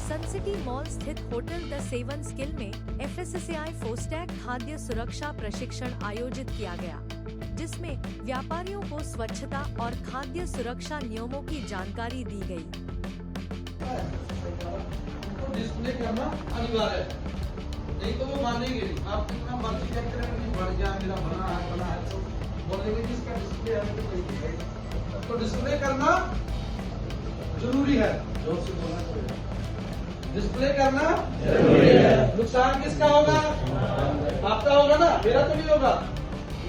Sun City mall स्थित hotel the seven skill में FSSAI फोस्टैक खाद्य सुरक्षा प्रशिक्षण आयोजित किया गया, जिसमें व्यापारियों को स्वच्छता और खाद्य सुरक्षा नियमों की जानकारी दी गई। डिस्प्ले करना अनिवार्य है, नहीं तो वो मानेंगे नहीं। आप कितना मर्जी चेक करें, नहीं बढ़ गया मेरा बना है तो बोलेंगे कि इसका डिस्प्ले है तो डिस्प्ले करना जरूरी है। जोर से बोलना पड़ेगा, डिस्प्ले करना जरूरी है। नुकसान किसका होगा? आपका होगा ना, मेरा तो नहीं होगा,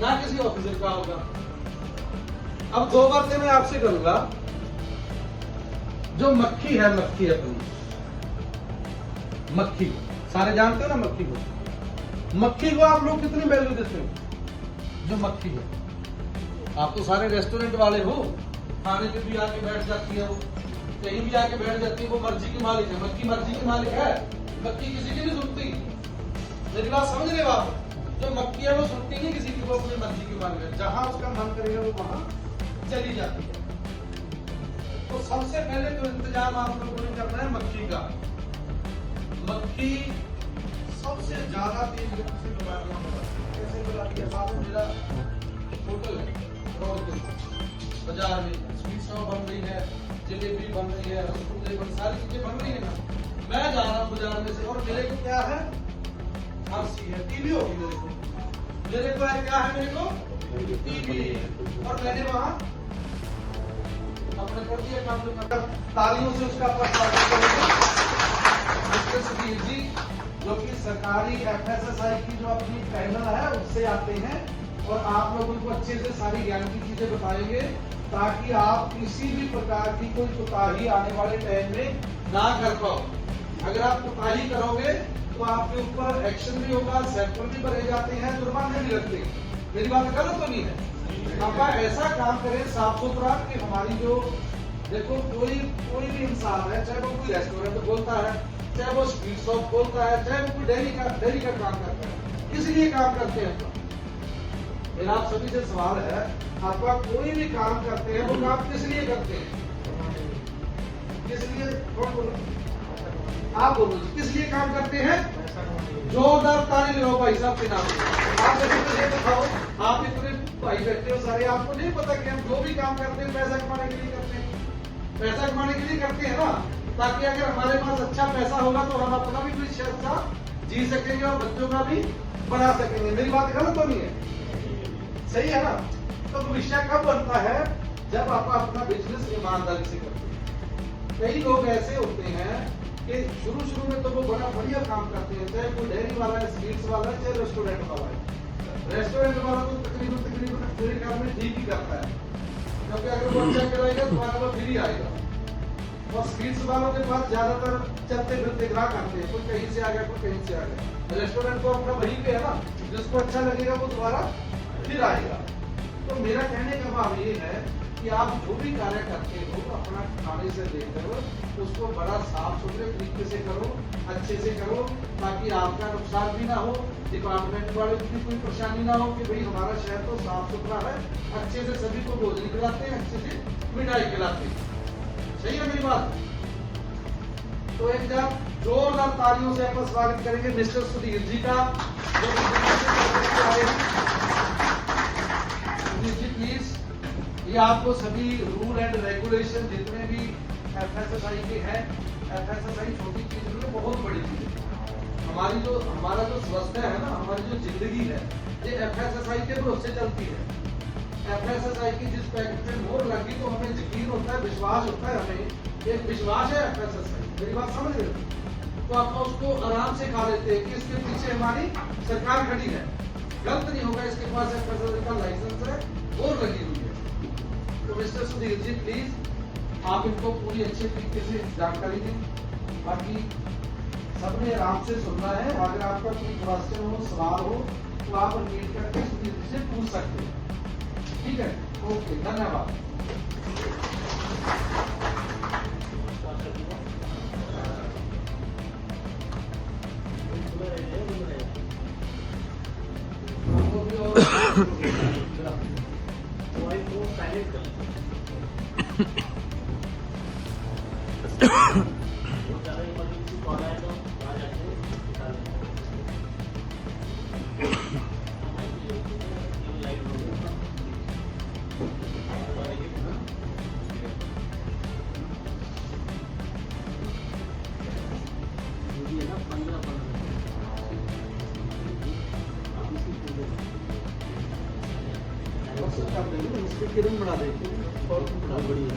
ना किसी ऑफिसर का होगा। अब दो बातें मैं आपसे करूंगा। जो मक्खी है, मक्खी अपनी मक्खी, सारे जानते हो ना मक्खी को। मक्खी को आप लोग कितनी वैल्यू देते हो? जो मक्खी है, आप तो सारे रेस्टोरेंट वाले हो, खाने पे भी आके बैठ जाती है, वो कहीं भी आके बैठ जाती है, वो मर्जी की मालिक है। मक्खी मर्जी की मालिक है, मक्खी किसी की नहीं सुनती। मेरी बात समझ रहे हो आप? जो मक्खी है वो सुनती नहीं किसी की, वो अपनी मर्जी की मालिक है। जहां उसका मन करेगा वो वहां चली जाती है। तो सबसे पहले जो इंतजाम आप लोगों ने करना है मक्खी का। मक्खी सबसे ज्यादा तेज गति से बीमारियां कैसे बुलाती है? साथ में मेरा होटल है बाजार में, स्वीट शॉप बन रही है, जलेबी बन रही है, रसगुल्ले बन, सारी चीजें बन रही है ना। मैं जा रहा हूँ बाजार में से और मेरे को क्या है? खांसी है, टीबी होगी मेरे को। मेरे को क्या है? मेरे को टीबी। और मैंने वहां अपने कर दिया काम। जो तालियों से उसका मिस्टर सुधीर जी, जो कि सरकारी FSSAI की जो अपनी पैनल है उससे आते हैं और आप लोगों को अच्छे से सारी ज्ञान की चीजें बताएंगे, ताकि आप किसी भी प्रकार की कोई कोताही आने वाले टाइम में ना कर पाओ। अगर आप कोताही करोगे तो आपके ऊपर एक्शन भी होगा, सैंपल भी भरे जाते हैं, जुर्माने भी लगते हैं। मेरी बात गलत तो नहीं है? आप ऐसा काम करें साफ सुथरा कि हमारी जो देखो कोई भी इंसान है, चाहे वो कोई रेस्टोरेंट खोलता है, चाहे वो स्वीट शॉप खोलता है, चाहे वो कोई डेयरी का काम करता है, किस लिए काम करते हैं? मेरा आप सभी से सवाल है, आपका कोई भी काम करते हैं वो काम किस लिए करते हैं? किस लिए? आप बोलो, किस लिए काम करते हैं? जोरदार ताली लगाओ भाई साहब के नाम। आप बताओ, आप इतने भाई बैठे हो सारे, आपको नहीं पता कि हम जो भी काम करते हैं पैसा कमाने के लिए करते हैं? पैसा कमाने के लिए करते हैं ना, ताकि अगर हमारे पास अच्छा पैसा होगा तो हम अपना भी कुछ अच्छा जी सकेंगे और बच्चों का भी बना सकेंगे। मेरी बात गलत तो नहीं है? सही है ना? तो भविष्य कब बनता है? जब आप अपना बिजनेस ईमानदारी से करते हैं। कई लोग ऐसे होते हैं कि शुरू में तो वो बड़ा बढ़िया काम करते हैं, चाहे कोई डेयरी वाला है, स्वीट्स वाला है, चाहे रेस्टोरेंट वाला है। रेस्टोरेंट वाला तो तकरीबन पूरे काम में ठीक ही करता है, क्योंकि अगर वो अच्छा कराएगा तो वो फ्री आएगा। और स्वीट्स वालों के पास ज्यादातर चलते फिरते ग्राहक आते हैं, कोई कहीं से आ गया, कोई कहीं से आ गया। रेस्टोरेंट तो अपना वहीं पे है ना, जिसको अच्छा लगेगा वो दोबारा फिर आएगा। तो मेरा कहने का भाव ये है कि आप जो भी कार्य करते हो अपना खाने से लेकर उसको बड़ा साफ सुथरे तरीके से करो, अच्छे से करो, ताकि आपका नुकसान भी ना हो, डिपार्टमेंट वाले की कोई परेशानी ना हो कि भाई हमारा शहर तो साफ सुथरा है, अच्छे से सभी को भोजन खिलाते हैं, अच्छे से मिठाई खिलाते हैं। सही है मेरी बात? तो एक बार जोरदार तालियों से आपका स्वागत करेंगे मिस्टर सुधीर जी का, जो सुधीर जी प्लीज। ये आपको सभी रूल एंड रेगुलेशन जितने भी FSSAI के हैं, FSSAI छोटी चीज नहीं है, बहुत बड़ी चीज है। हमारा जो स्वास्थ्य है ना, हमारी जो जिंदगी है, ये FSSAI के भरोसे चलती है। FSSAI की जिस पैकेट में मोहर लगी तो हमें यकीन होता है, विश्वास होता है, हमें एक विश्वास है FSSAI। मेरी बात समझ रहे हो? तो आप उसको आराम से खा लेते हैं कि इसके पीछे हमारी सरकार खड़ी है, गलत नहीं होगा, इसके पास FSSAI का लाइसेंस है, मोहर लगी हुई है। तो मिस्टर सुधीर जी प्लीज आप इनको पूरी अच्छे तरीके से जानकारी दें, बाकी सबने आराम से सुनना है। अगर आपका कोई क्वेश्चन हो, सवाल हो तो आप रिपीट करके सुधीर जी से पूछ सकते हैं। ठीक है? ओके, धन्यवाद। किरण बना दे और बड़ी